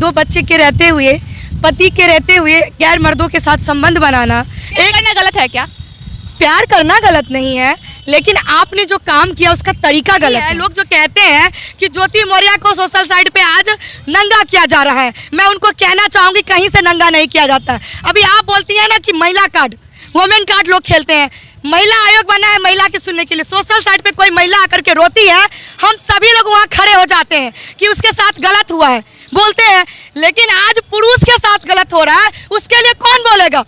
दो बच्चे के रहते हुए, पति के रहते हुए गैर मर्दों के साथ संबंध बनाना एक करना गलत है क्या? प्यार करना गलत नहीं है, लेकिन आपने जो काम किया उसका तरीका गलत है। लोग जो कहते हैं कि ज्योति मौर्य को सोशल साइट पे आज नंगा किया जा रहा है, मैं उनको कहना चाहूँगी कहीं से नंगा नहीं किया जाता। अभी आप बोलती हैं ना कि महिला कार्ड, वुमेन कार्ड लोग खेलते हैं। महिला आयोग बना है महिला की सुनने के लिए। सोशल साइट पे कोई महिला आकर के रोती है, हम सभी लोग वहाँ खड़े हो जाते हैं कि उसके साथ गलत हुआ है, बोलते हैं। लेकिन आज पुरुष के साथ गलत हो रहा है, उसके लिए कौन बोलेगा?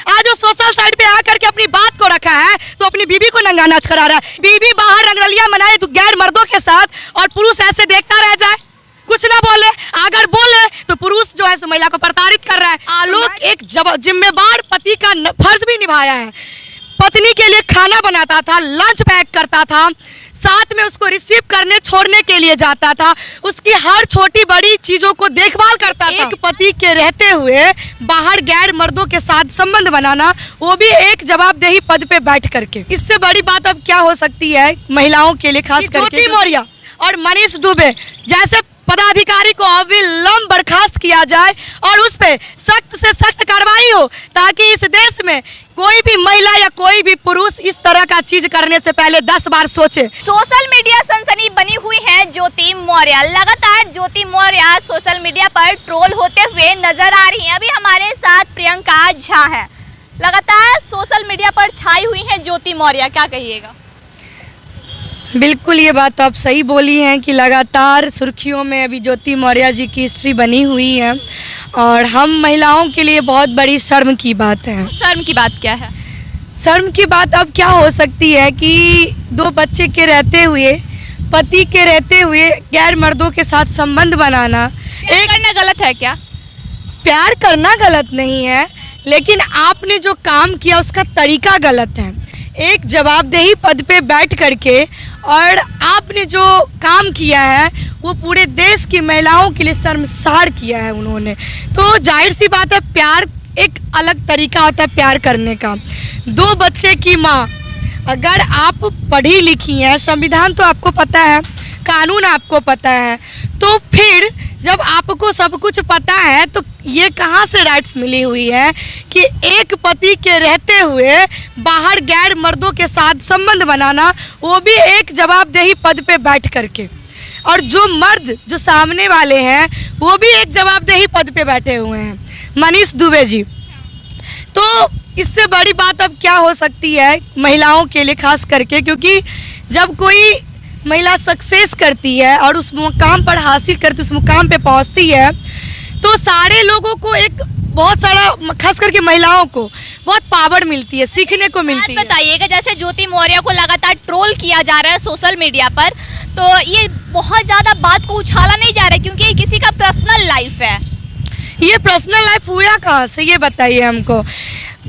आज वो सोशल साइट पे आकर के अपनी बात को रखा है तो अपनी बीबी को नंगा नाच करा रहा है। बीबी बाहर रंगरलिया मनाए तो गैर मर्दों के साथ, और पुरुष ऐसे देखता रह जाए, कुछ ना बोले। अगर बोले तो पुरुष जो है सो महिला को प्रताड़ित कर रहा है। आलोक एक जिम्मेदार पति का फर्ज भी निभाया है। पत्नी के लिए खाना बनाता था, लंच पैक करता था, साथ में उसको रिसीव करने छोड़ने के लिए जाता था, उसकी हर छोटी बड़ी चीजों को देखभाल करता था। एक पति के रहते हुए बाहर गैर मर्दों के साथ संबंध बनाना, वो भी एक जवाबदेही पद पे बैठ करके। इससे बड़ी बात अब क्या हो सकती है महिलाओं के लिए, खास करके ज्योति मौर्य और मनीष दुबे जैसे पदाधिकारी को अविलंब बर्खास्त किया जाए और उस पे सख्त से सख्त कार्रवाई हो, ताकि इस देश में कोई भी महिला या कोई भी पुरुष इस तरह का चीज करने से पहले 10 बार सोचे। सोशल मीडिया सनसनी बनी हुई है ज्योति मौर्य। लगातार ज्योति मौर्य सोशल मीडिया पर ट्रोल होते हुए नजर आ रही हैं। अभी हमारे साथ प्रियंका झा है, लगातार सोशल मीडिया पर छाई हुई है ज्योति मौर्य, क्या कहिएगा? बिल्कुल, ये बात आप सही बोली हैं कि लगातार सुर्खियों में अभी ज्योति मौर्य जी की हिस्ट्री बनी हुई है, और हम महिलाओं के लिए बहुत बड़ी शर्म की बात है। शर्म की बात क्या है? शर्म की बात अब क्या हो सकती है कि दो बच्चे के रहते हुए, पति के रहते हुए गैर मर्दों के साथ संबंध बनाना एक करना गलत है क्या? प्यार करना गलत नहीं है, लेकिन आपने जो काम किया उसका तरीका गलत है। एक जवाबदेही पद पे बैठ करके और आपने जो काम किया है वो पूरे देश की महिलाओं के लिए शर्मसार किया है उन्होंने। तो जाहिर सी बात है, प्यार एक अलग तरीका होता है प्यार करने का। दो बच्चे की माँ, अगर आप पढ़ी लिखी हैं, संविधान तो आपको पता है, कानून आपको पता है, तो फिर जब आपको सब कुछ पता है तो ये कहाँ से राइट्स मिली हुई है कि एक पति के रहते हुए बाहर गैर मर्दों के साथ संबंध बनाना, वो भी एक जवाबदेही पद पे बैठ करके, और जो मर्द जो सामने वाले हैं वो भी एक जवाबदेही पद पे बैठे हुए हैं, मनीष दुबे जी। तो इससे बड़ी बात अब क्या हो सकती है महिलाओं के लिए, खास करके क्योंकि जब कोई महिला सक्सेस करती है और उस मुकाम पर हासिल करती, उस मुकाम पे पहुंचती है, तो सारे लोगों को एक बहुत सारा, खास करके महिलाओं को बहुत पावर मिलती है, सीखने को मिलती है। बताइएगा, जैसे ज्योति मौर्य को लगातार ट्रोल किया जा रहा है सोशल मीडिया पर, तो ये बहुत ज़्यादा बात को उछाला नहीं जा रहा है क्योंकि ये किसी का पर्सनल लाइफ है। ये पर्सनल लाइफ हुआ कहाँ से, ये बताइए हमको।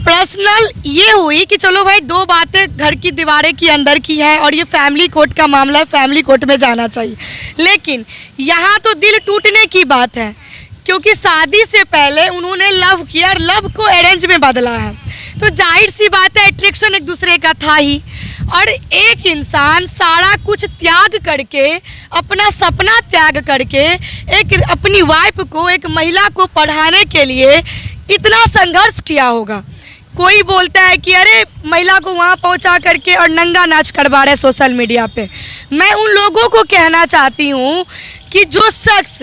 पर्सनल ये हुई कि चलो भाई, दो बातें घर की दीवारें की अंदर की है और ये फैमिली कोर्ट का मामला है, फैमिली कोर्ट में जाना चाहिए। लेकिन यहाँ तो दिल टूटने की बात है, क्योंकि शादी से पहले उन्होंने लव किया और लव को अरेंज में बदला है, तो जाहिर सी बात है अट्रैक्शन एक दूसरे का था ही। और एक इंसान सारा कुछ त्याग करके, अपना सपना त्याग करके, एक अपनी वाइफ को, एक महिला को पढ़ाने के लिए इतना संघर्ष किया होगा। कोई बोलता है कि अरे महिला को वहाँ पहुँचा करके और नंगा नाच करवा रहे सोशल मीडिया पे। मैं उन लोगों को कहना चाहती हूँ कि जो शख्स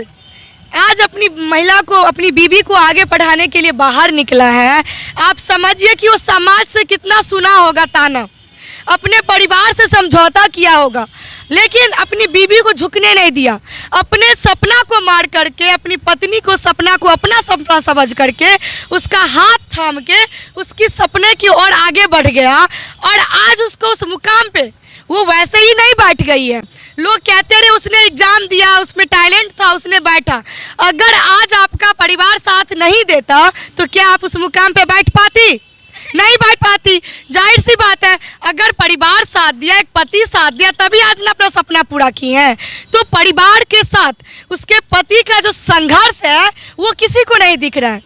आज अपनी महिला को, अपनी बीबी को आगे पढ़ाने के लिए बाहर निकला है, आप समझिए कि वो समाज से कितना सुना होगा ताना, अपने परिवार से समझौता किया होगा, लेकिन अपनी बीबी को झुकने नहीं दिया। अपने सपना को मार करके, अपनी पत्नी को, सपना को अपना सपना समझ करके, उसका हाथ थाम के उसकी सपने की ओर आगे बढ़ गया, और आज उसको उस मुकाम पे वो वैसे ही नहीं बैठ गई है। लोग कहते रहे उसने एग्जाम दिया, उसमें टैलेंट था, उसने बैठा। अगर आज आपका परिवार साथ नहीं देता तो क्या आप उस मुकाम पे बैठ पाती? नहीं बैठ पाती। जाहिर सी बात है, अगर परिवार साथ दिया, एक पति साथ दिया, तभी आज ने अपना सपना पूरा की है। तो परिवार के साथ उसके पति का जो संघर्ष है वो किसी को नहीं दिख रहा है।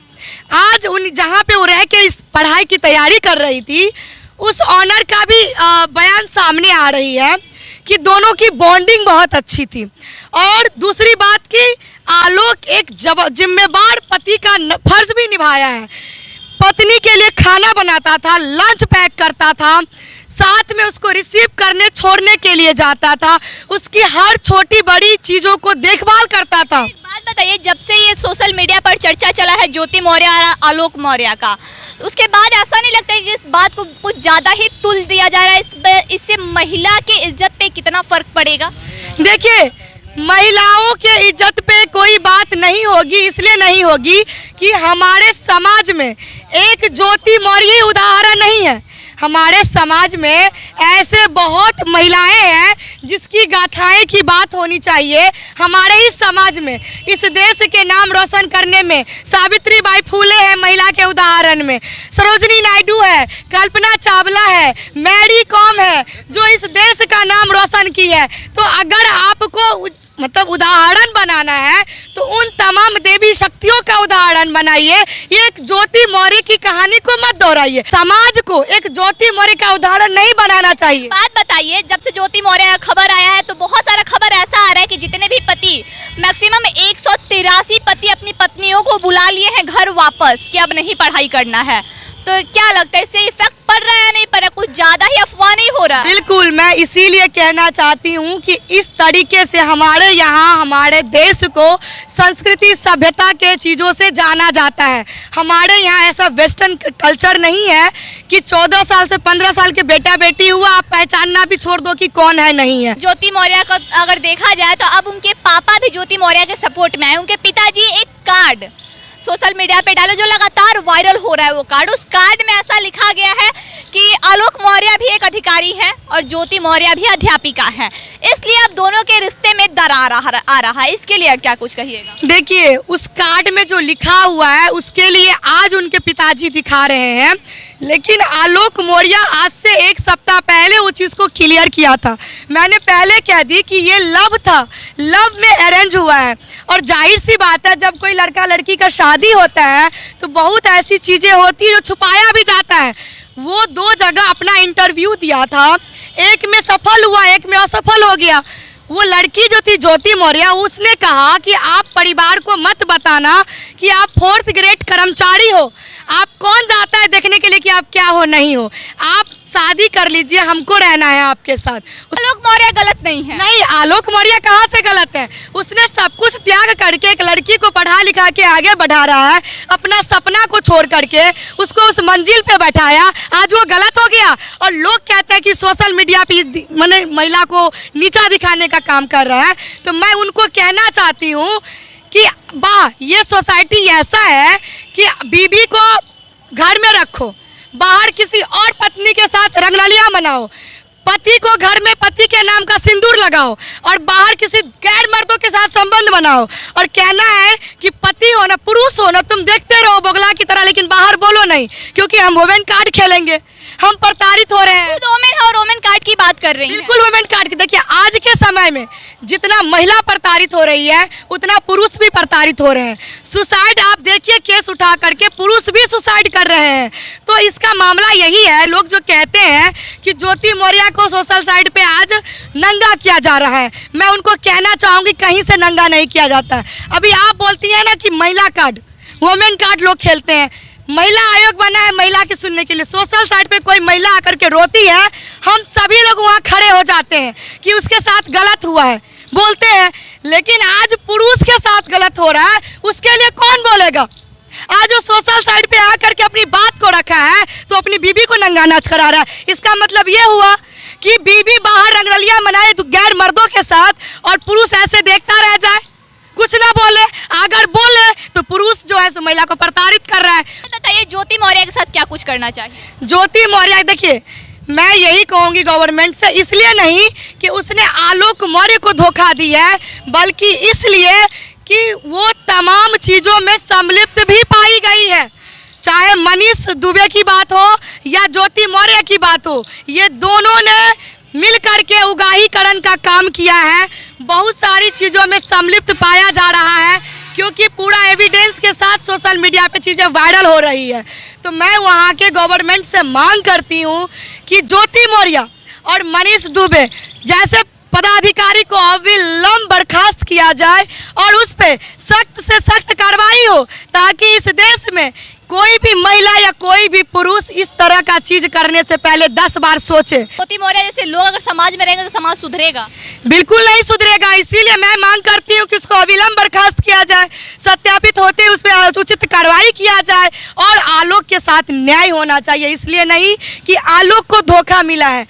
आज उन जहाँ पे वो रह के इस पढ़ाई की तैयारी कर रही थी, उस ऑनर का भी बयान सामने आ रही है कि दोनों की बॉन्डिंग बहुत अच्छी थी। और दूसरी बात कि आलोक एक जिम्मेदार पति का फर्ज भी निभाया है। पत्नी के लिए खाना बनाता था, लंच पैक करता था, साथ में उसको रिसीव करने छोड़ने के लिए जाता था, उसकी हर छोटी बड़ी चीज़ों को देखभाल करता था। एक बात बताइए, जब से ये सोशल मीडिया पर चर्चा चला है ज्योति मौर्य और आलोक मौर्य का, तो उसके बाद ऐसा नहीं लगता है कि इस बात को कुछ ज़्यादा ही तुल दिया जा रहा है? इससे महिला की इज्जत पे कितना फर्क पड़ेगा? देखिए, महिलाओं के इज्जत पे कोई बात नहीं होगी, इसलिए नहीं होगी कि हमारे समाज में एक ज्योति मौर्य ही उदाहरण नहीं है। हमारे समाज में ऐसे बहुत महिलाएं हैं जिसकी गाथाएं की बात होनी चाहिए। हमारे ही समाज में इस देश के नाम रोशन करने में सावित्रीबाई फुले है महिला के उदाहरण में, सरोजिनी नायडू है, कल्पना चावला है, मैरी कॉम है, जो इस देश का नाम रोशन की है। तो अगर आपको मतलब उदाहरण बनाना है तो उन तमाम देवी शक्तियों का उदाहरण बनाइए, एक ज्योति मौर्य की कहानी को मत दोहराइए। समाज को एक ज्योति मौर्य का उदाहरण नहीं बनाना चाहिए। बात बताइए, जब से ज्योति मौर्य खबर आया है तो बहुत सारा खबर ऐसा आ रहा है कि जितने भी पति, मैक्सिमम 183 पति अपनी पत्नियों को बुला लिए हैं घर वापस कि अब नहीं पढ़ाई करना है। तो क्या लगता है, इससे इफेक्ट पड़ रहा है नहीं पड़ रहा, कुछ ज्यादा ही अफवाह नहीं हो रहा? बिल्कुल, मैं इसीलिए कहना चाहती हूँ कि इस तरीके से हमारे यहाँ हमारे देश को संस्कृति सभ्यता के चीज़ों से जाना जाता है। हमारे यहाँ ऐसा वेस्टर्न कल्चर नहीं है कि 14 साल से 15 साल के बेटा बेटी हुआ आप पहचानना भी छोड़ दो कि कौन है नहीं है। ज्योति मौर्य का अगर देखा जाए तो अब उनके पापा भी ज्योति मौर्य के सपोर्ट में आए। उनके पिताजी एक कार्ड सोशल मीडिया पे डाले जो लगातार वायरल हो रहा है। वो कार्ड, उस कार्ड में ऐसा लिखा गया है कि आलोक मौर्य भी एक अधिकारी है और ज्योति मौर्य भी अध्यापिका है, इसलिए अब दोनों के रिश्ते में दरार आ रहा है। इसके लिए क्या कुछ कहिएगा? देखिए, उस कार्ड में जो लिखा हुआ है उसके लिए आज उनके पिताजी दिखा रहे हैं, लेकिन आलोक मौर्य आज से 1 सप्ताह पहले उस चीज़ को क्लियर किया था। मैंने पहले कह दी कि ये लव था, लव में अरेंज हुआ है। और जाहिर सी बात है, जब कोई लड़का लड़की का शादी होता है तो बहुत ऐसी चीज़ें होती है जो छुपाया भी जाता है। वो 2 जगह अपना इंटरव्यू दिया था, एक में सफल हुआ, एक में असफल हो गया। वो लड़की जो थी ज्योति मौर्य, उसने कहा कि आप परिवार को मत बताना कि आप 4th ग्रेड कर्मचारी हो, आप कौन जाता है देखने के लिए कि आप क्या हो नहीं हो, आप शादी कर लीजिए, हमको रहना है आपके साथ। आलोक मौर्य गलत नहीं है। नहीं, आलोक मौर्य कहाँ से गलत है? उसने सब कुछ त्याग करके एक लड़की को पढ़ा लिखा के आगे बढ़ा रहा है, अपना सपना को छोड़ करके उसको उस मंजिल पे बैठाया। आज वो गलत हो गया और लोग कहते हैं कि सोशल मीडिया पे मैंने महिला को नीचा दिखाने का काम कर रहा है। तो मैं उनको कहना चाहती हूँ कि वाह, ये सोसाइटी ऐसा है कि बीबी को घर में रखो, बाहर किसी और पत्नी के साथ रंगरलिया मनाओ, पति को घर में पति के नाम का सिंदूर लगाओ और बाहर किसी गैर मर्दों के साथ संबंध बनाओ। और कहना है कि पति हो ना पुरुष हो ना, तुम देखते रहो बोगला की तरह, लेकिन बाहर बोलो नहीं, क्योंकि हम वोमेन कार्ड खेलेंगे, हम प्रताड़ित हो रहे हैं। रोमन कार्ड की बात कर रही हैं। बिल्कुल वोमेन कार्ड की। देखिए, आज के समय में जितना महिला प्रताड़ित हो रही है उतना पुरुष भी प्रताड़ित हो रहे हैं। सुसाइड आप देखिए, केस उठा करके पुरुष भी सुसाइड कर रहे हैं। तो इसका मामला यही है। लोग जो कहते हैं कि ज्योति मौर्य को सोशल साइट पे आज नंगा किया जा रहा है, मैं उनको कहना चाहूँगी कहीं से नंगा नहीं किया जाता है। अभी आप बोलती हैं ना कि महिला कार्ड, वोमेन कार्ड लोग खेलते हैं। महिला आयोग बना है महिला की सुनने के लिए। सोशल साइट पे कोई महिला आकर के रोती है, हम सभी लोग वहाँ खड़े हो जाते हैं कि उसके साथ गलत हुआ है, बोलते हैं। लेकिन आज पुरुष के साथ गलत हो रहा है, उसके लिए कौन बोलेगा? आज वो सोशल साइट पे आकर के अपनी बात को रखा है तो अपनी बीबी को नंगा नाच करा रहा है। इसका मतलब ये हुआ कि बीबी बाहर रंगरलिया मनाए तो गैर मर्दों के साथ, और पुरुष ऐसे देखता रह जाए, कुछ ना बोले। अगर बोले तो पुरुष जो है सो महिला को प्रताड़ित कर रहा है। बताइए, ज्योति मौर्य के साथ क्या कुछ करना चाहिए? ज्योति मौर्य, देखिए, मैं यही कहूँगी गवर्नमेंट से, इसलिए नहीं कि उसने आलोक मौर्य को धोखा दिया है, बल्कि इसलिए कि वो तमाम चीज़ों में सम्मिलित भी पाई गई है। चाहे मनीष दुबे की बात हो या ज्योति मौर्य की बात हो, ये दोनों ने मिल करके उगाहीकरण का काम किया है। बहुत सारी चीज़ों में सम्मिलित पाया जा रहा है, क्योंकि पूरा एविडेंस के साथ सोशल मीडिया पे चीज़ें वायरल हो रही है। तो मैं वहाँ के गवर्नमेंट से मांग करती हूँ कि ज्योति मौर्य और मनीष दुबे जैसे पदाधिकारी को अविलंब बर्खास्त किया जाए और उस पे सख्त से सख्त कार्रवाई हो, ताकि इस देश में कोई भी महिला या कोई भी पुरुष इस तरह का चीज करने से पहले 10 बार सोचे। ज्योति मौर्य जैसे लोग अगर समाज में रहेंगे तो समाज सुधरेगा? बिल्कुल नहीं सुधरेगा। इसीलिए मैं मांग करती हूँ कि उसको अविलंब बर्खास्त किया जाए, सत्यापित होते उस पर उचित कार्रवाई किया जाए और आलोक के साथ न्याय होना चाहिए। इसलिए नहीं कि आलोक को धोखा मिला है,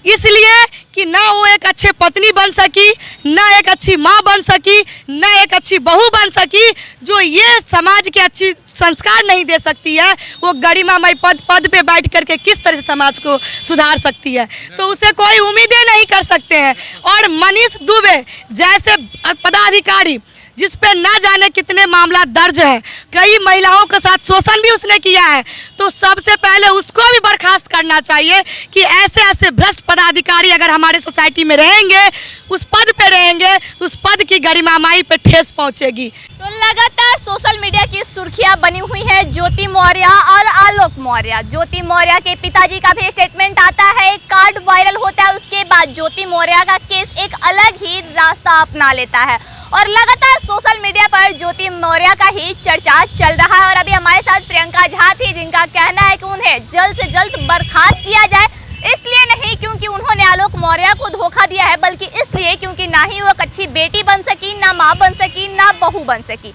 इसलिए कि ना वो एक अच्छे पत्नी बन सकी, ना एक अच्छी माँ बन सकी, ना एक अच्छी बहू बन सकी, जो ये समाज के अच्छी संस्कार नहीं दे सकती है, वो गरिमामय पद पे बैठ करके किस तरह से समाज को सुधार सकती है। तो उसे कोई उम्मीदें नहीं कर सकते हैं। और मनीष दुबे जैसे पदाधिकारी जिस पे ना जाने कितने मामला दर्ज है, कई महिलाओं के साथ शोषण भी उसने किया है, तो सबसे पहले उसको भी बर्खास्त करना चाहिए कि ऐसे ऐसे भ्रष्ट पदाधिकारी अगर हमारे सोसाइटी में रहेंगे, उस पद पे रहेंगे, तो उस पद की गरिमामाई पे ठेस पहुंचेगी। तो लगातार सोशल मीडिया की सुर्खियां बनी हुई है ज्योति मौर्य और आलोक मौर्य। ज्योति मौर्य के पिताजी का भी स्टेटमेंट आता है, एक कार्ड वायरल होता है, उसके बाद ज्योति मौर्य का केस एक अलग ही रास्ता अपना लेता है और लगातार सोशल मीडिया पर ज्योति मौर्य का ही चर्चा चल रहा है। और अभी हमारे साथ प्रियंका झा थी, जिनका कहना है कि उन्हें जल्द से जल्द बर्खास्त किया जाए, इसलिए नहीं क्योंकि उन्होंने आलोक मौर्य को धोखा दिया है, बल्कि इसलिए क्योंकि ना ही वो एक अच्छी बेटी बन सकी, ना माँ बन सकी, ना बहू बन सकी।